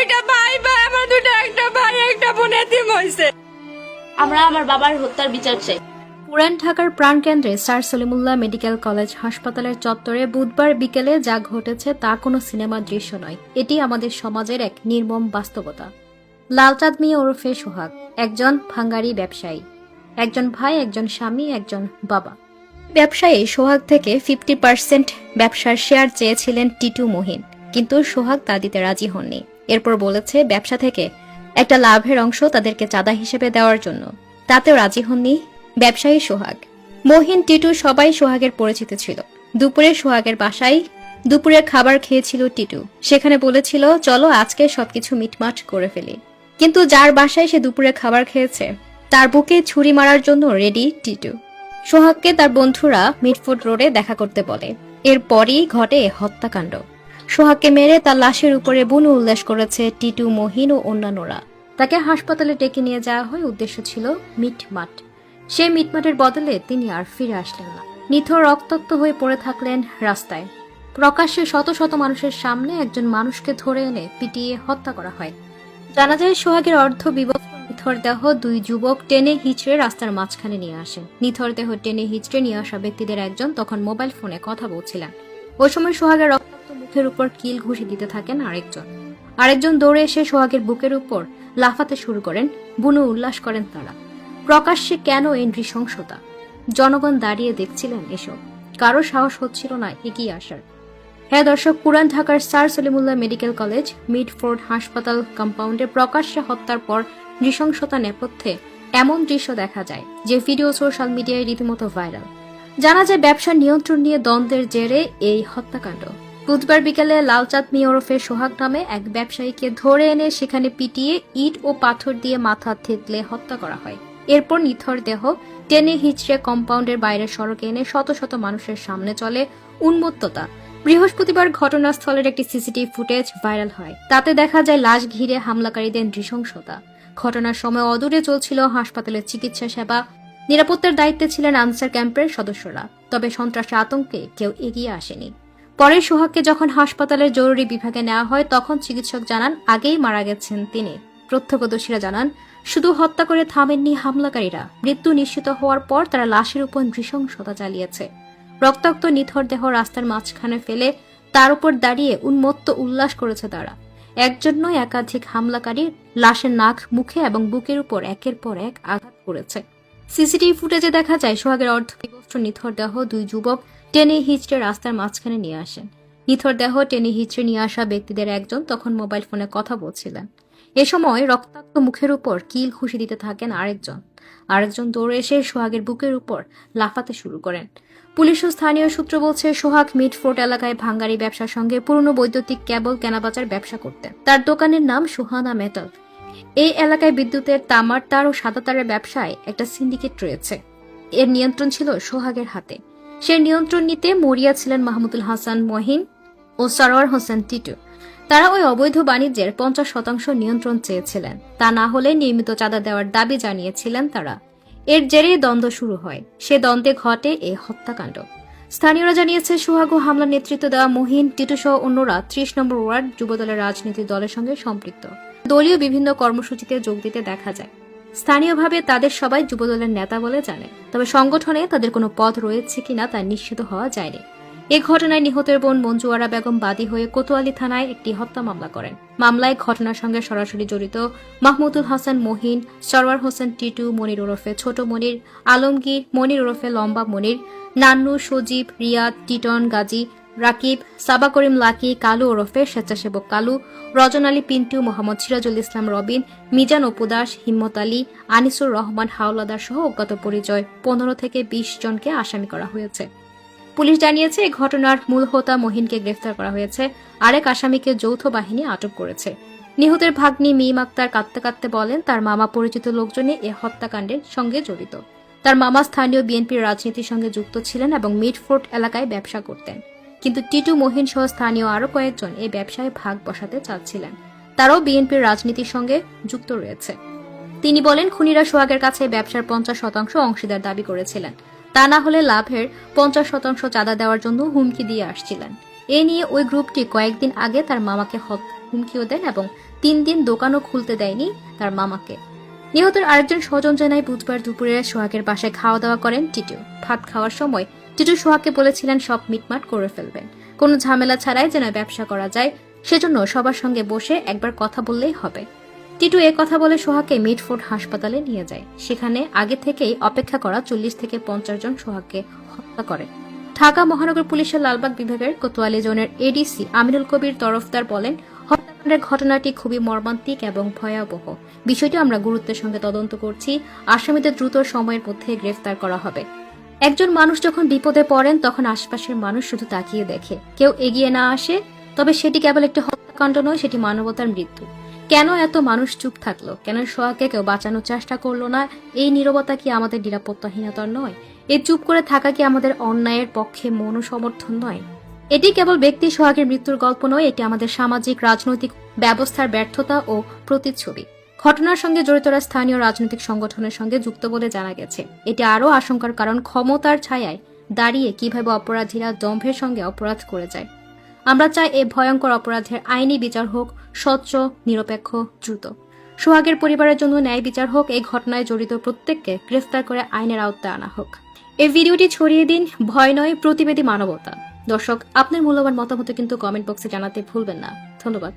দুইটা ভাই ভাই আমার দুইটা একটা ভাই একটা বোন এতিম হইছে। আমরা আমার বাবার হত্যার বিচার চাই। পুরান ঢাকার প্রাণকেন্দ্রে স্যার সলিমুল্লাহ মেডিকেল কলেজ হাসপাতালের চত্বরে বুধবার বিকেলে যা ঘটেছে তা কোনো সিনেমার দৃশ্য নয়, এটি আমাদের সমাজের এক নির্মম বাস্তবতা। লালচাঁদ মিয়া ওরফে সোহাগ একজন ভাঙ্গারি ব্যবসায়ী, একজন ভাই, একজন স্বামী, একজন বাবা। ব্যবসায়ী সোহাগ থেকে 50% ব্যবসার শেয়ার চেয়েছিলেন টিটু মহিন, কিন্তু সোহাগ তা দিতে রাজি হননি। এরপর বলেছে ব্যবসা থেকে একটা লাভের অংশ তাদেরকে চাঁদা হিসেবে দেওয়ার জন্য, তাতেও রাজি হননি ব্যবসায়ী সোহাগ। মহিন, টিটু সবাই সোহাগের পরিচিত ছিল। দুপুরে সোহাগের বাসায় দুপুরের খাবার খেয়েছিল টিটু। সেখানে বলেছিল চলো আজকে সবকিছু মিটমাট করে ফেলি, কিন্তু যার বাসায় সে দুপুরে খাবার খেয়েছে তার বুকে ছুরি মারার জন্য রেডি টিটু। সোহাগকে তার বন্ধুরা মিটফুড রোডে দেখা করতে বলে। এরপরই ঘটে হত্যাকাণ্ড। সোহাগকে মেরে তার লাশের উপরে বুনো উল্লাস করেছে টিটু, মহিন ও অন্যান্যরা। তাকে হাসপাতালে ডেকে নিয়ে যাওয়া হয়, উদ্দেশ্য ছিল মিটমাট। সেই মিটমাটের বদলে তিনি আর ফিরে আসলেন না। নিথর রক্তাক্ত হয়ে পড়ে থাকলেন রাস্তায়। প্রকাশ্যে শত শত মানুষের সামনে একজন মানুষকে ধরে এনে পিটিয়ে হত্যা করা হয়। জানা যায় সোহাগের অর্ধবিবস্ত্র নিথর দেহ দুই যুবক টেনে হিচড়ে রাস্তার মাঝখানে নিয়ে আসেন। নিথর দেহ টেনে হিচড়ে নিয়ে আসা ব্যক্তিদের একজন তখন মোবাইল ফোনে কথা বলছিলেন। ওই সময় সোহাগের রক্তাক্ত মুখের উপর কিল ঘুষি দিতে থাকেন আরেকজন দৌড়ে এসে সোহাগের বুকের উপর লাফাতে শুরু করেন। বুনো উল্লাস করেন তারা। প্রকাশ্যে কেন এই নৃশংসতা? জনগণ দাঁড়িয়ে দেখছিলেন এসব, কারো সাহস হচ্ছিল না এগিয়ে আসার। হ্যাঁ দর্শক, পুরান ঢাকার sir Salimullah medical college Mitford হাসপাতাল কম্পাউন্ডে প্রকাশ্যে হত্যার পর নৃশংসতা নেপথ্যে এমন দৃশ্য দেখা যায় যে ভিডিও সোশ্যাল মিডিয়ায় রীতিমতো ভাইরাল। জানা যায় ব্যবসার নিয়ন্ত্রণ নিয়ে দ্বন্দ্বের জেরে এই হত্যাকাণ্ড। বুধবার বিকেলে লালচাঁদ মিয়া ওরফে সোহাগ নামে এক ব্যবসায়ীকে ধরে এনে সেখানে পিটিয়ে ইট ও পাথর দিয়ে মাথা থেতলে হত্যা করা হয়। এরপর নিথর দেহ টেনে হিচড়ে কম্পাউন্ডের বাইরের সড়কে এনে শত শত মানুষের সামনে চলে উন্মত্ততা। বৃহস্পতিবার ঘটনাস্থলের একটি সিসিটিভি ফুটেজ ভাইরাল হয়। তাতে দেখা যায় লাশ ঘিরে হামলাকারীদের নৃশংসতা। ঘটনার সময় অদূরে চলছিল হাসপাতালের চিকিৎসা সেবা। নিরাপত্তার দায়িত্বে ছিলেন আনসার ক্যাম্পের সদস্যরা। তবে সন্ত্রাসী আতঙ্কে কেউ এগিয়ে আসেনি। পরে সোহাগকে যখন হাসপাতালের জরুরি বিভাগে নেওয়া হয় তখন চিকিৎসক জানান আগেই মারা গেছেন তিনি। প্রত্যক্ষদর্শীরা জানান শুধু হত্যা করে থামেননি হামলাকারীরা। মৃত্যু নিশ্চিত হওয়ার পর তারা লাশের উপর নৃশংসতা চালিয়েছে। রক্তাক্ত নিথর দেহ রাস্তার মাঝখানে ফেলে তার উপর দাঁড়িয়ে উন্মত্ত উল্লাস করেছে তারা। একজন নয়, একাধিক হামলাকারী লাশের নাক, মুখে এবং বুকের উপর একের পর এক আঘাত করেছে। সিসিটিভি ফুটেজে দেখা যায় সোহাগের অর্ধবিবস্ত্র নিথর দেহ দুই যুবক টেনে হিচড়ে রাস্তার মাঝখানে নিয়ে আসেন। নিথর দেহ টেনে হিচড়ে নিয়ে আসা ব্যক্তিদের একজন তখন মোবাইল ফোনে কথা বলছিলেন। এ সময় রক্তাক্ত মুখের উপর কিল ঘুষি দিতে থাকেন আরেকজন দৌড়ে এসে সোহাগের বুকের উপর লাফাতে শুরু করেন। পুলিশ ও স্থানীয় সূত্র বলছে সোহাগ মিডফোর্ট এলাকায় ভাঙ্গারি ব্যবসার সঙ্গে পুরনো বৈদ্যুতিক কেবল কেনাবেচার ব্যবসা করতেন। তার দোকানের নাম সুহানা মেটাল। এই এলাকায় বিদ্যুতের তামার তার ও সাদা তারের ব্যবসায় একটা সিন্ডিকেট রয়েছে। এর নিয়ন্ত্রণ ছিল সোহাগের হাতে। সেই নিয়ন্ত্রণ নিতে মরিয়া ছিলেন মাহমুদুল হাসান মহিন ও সরওয়ার হোসেন টিটু। তারা ওই অবৈধ বাণিজ্যের 50% নিয়ন্ত্রণ চেয়েছিলেন। তা না হলে নিয়মিত চাঁদা দেওয়ার দাবি জানিয়েছিলেন তারা। এর জেরেই দ্বন্দ্ব শুরু হয়। সে দ্বন্দ্বে ঘটে এই হত্যাকাণ্ড। স্থানীয়রা জানিয়েছে সোহাগ ও হামলার নেতৃত্ব দেওয়া মহিন, টিটু সহ অন্যরা 30 নম্বর ওয়ার্ড যুবদলের রাজনীতি দলের সঙ্গে সম্পৃক্ত। দলীয় বিভিন্ন কর্মসূচিতে যোগ দিতে দেখা যায়। স্থানীয়ভাবে তাদের সবাই যুবদলের নেতা বলে জানে, তবে সংগঠনে তাদের কোনো পদ রয়েছে কিনা তা নিশ্চিত হওয়া যায়নি। এ ঘটনায় নিহতের বোন মঞ্জুয়ারা বেগম বাদী হয়ে কোতোয়ালি থানায় একটি হত্যা মামলা করেন। মামলায় ঘটনার সঙ্গে সরাসরি জড়িত মাহমুদুল হাসান মহিন, সরওয়ার হোসেন টিটু, মনির ওরফে ছোট মনির, আলমগীর, মনির ওরফে লম্বা মনির, নান্নু, সজীব, রিয়াদ, টিটন, গাজী, রাকিব, সাবা করিম লাকি, কালু ওরফে স্বেচ্ছাসেবক কালু, রজন আলী পিন্টু, মোহাম্মদ সিরাজুল ইসলাম রবিন, মিজান অপুদাস, হিম্মত আলী, আনিসুর রহমান হাওলাদার সহ অজ্ঞাত পরিচয় 15 থেকে 20 জনকে আসামি করা হয়েছে। পুলিশ জানিয়েছে এই ঘটনার মূল হোতা মহিনকে গ্রেফতার করা হয়েছে। আরেক আসামিকে যৌথ বাহিনী আটক করেছে। নিহতের ভাগ্নি মিম আক্তার কাঁদতে কাঁদতে বলেন তার মামা পরিচিত লোকজনে এ হত্যাকাণ্ডের সঙ্গে জড়িত। তার মামা স্থানীয় বিএনপির রাজনীতির সঙ্গে যুক্ত ছিলেন এবং মিডফোর্ট এলাকায় ব্যবসা করতেন। কিন্তু টিটু, মহিন সহ স্থানীয় আরও কয়েকজন এই ব্যবসায় ভাগ বসাতে চাচ্ছিলেন। তারাও বিএনপির রাজনীতির সঙ্গে যুক্ত রয়েছে। তিনি বলেন খুনিরা সোহাগের কাছে ব্যবসার 50% অংশীদার দাবি করেছিলেন। তা না হলে লাভের 50% চাঁদা দেওয়ার জন্য হুমকি দিয়ে আসছিলেন। এ নিয়ে ওই গ্রুপটি কয়েকদিন আগে তার মামাকে হুমকিও দেন এবং 3 দিন দোকানও খুলতে দেয়নি তার মামাকে। নিহতের আরেকজন স্বজন জানায় বুধবার দুপুরে সোহাগের বাসায় খাওয়া দাওয়া করেন টিটু। ভাত খাওয়ার সময় টিটু সোহাগকে বলেছিলেন সব মিটমাট করে ফেলবেন, কোনো ঝামেলা ছাড়াই যেন ব্যবসা করা যায়, সেজন্য সবার সঙ্গে বসে একবার কথা বললেই হবে। টিটু এ কথা বলে সোহাগকে মিটফোর্ড হাসপাতালে নিয়ে যায়। সেখানে আগে থেকেই অপেক্ষা করা 40 থেকে 50 জন সোহাগকে হত্যা করে। ঢাকা মহানগর পুলিশের লালবাগ বিভাগের কোতোয়ালি জোনের এডিসি আমিনুল কবির তরফদার বলেন, হত্যাকাণ্ডের ঘটনাটি খুবই মর্মান্তিক এবং ভয়াবহ। বিষয়টি আমরা গুরুত্বের সঙ্গে তদন্ত করছি। আসামিদের দ্রুত সময়ের মধ্যে গ্রেফতার করা হবে। একজন মানুষ যখন বিপদে পড়েন তখন আশপাশের মানুষ শুধু তাকিয়ে দেখে, কেউ এগিয়ে না আসে। তবে সেটি কেবল একটি হত্যাকাণ্ড নয়, সেটি মানবতার মৃত্যু। কেন এত মানুষ চুপ থাকলো? কেন সোহাগকে কেউ বাঁচানোর চেষ্টা করলো না? এই নীরবতা কি আমাদের নিরাপত্তাহীনতার নয়? এই চুপ করে থাকা কি আমাদের অন্যায়ের পক্ষে মনোসমর্থন নয়? এটি কেবল ব্যক্তি সোহাগের মৃত্যুর গল্প নয়, এটি আমাদের সামাজিক রাজনৈতিক ব্যবস্থার ব্যর্থতা ও প্রতিচ্ছবি। ঘটনার সঙ্গে জড়িতরা স্থানীয় রাজনৈতিক সংগঠনের সঙ্গে যুক্ত বলে জানা গেছে। এটি আরও আশঙ্কার কারণ, ক্ষমতার ছায়ায় দাঁড়িয়ে কিভাবে অপরাধীরা দম্ভের সঙ্গে অপরাধ করে যায়। আমরা চাই এই ভয়ঙ্কর অপরাধের আইনি বিচার হোক স্বচ্ছ, নিরপেক্ষ, দ্রুত। সোহাগের পরিবারের জন্য ন্যায় বিচার হোক। এই ঘটনায় জড়িত প্রত্যেককে গ্রেফতার করে আইনের আওতায় আনা হোক। এই ভিডিওটি ছড়িয়ে দিন, ভয় নয়, প্রতিবেদী মানবতা। দর্শক, আপনার মূল্যবান মতামত কিন্তু কমেন্ট বক্সে জানাতে ভুলবেন না। ধন্যবাদ।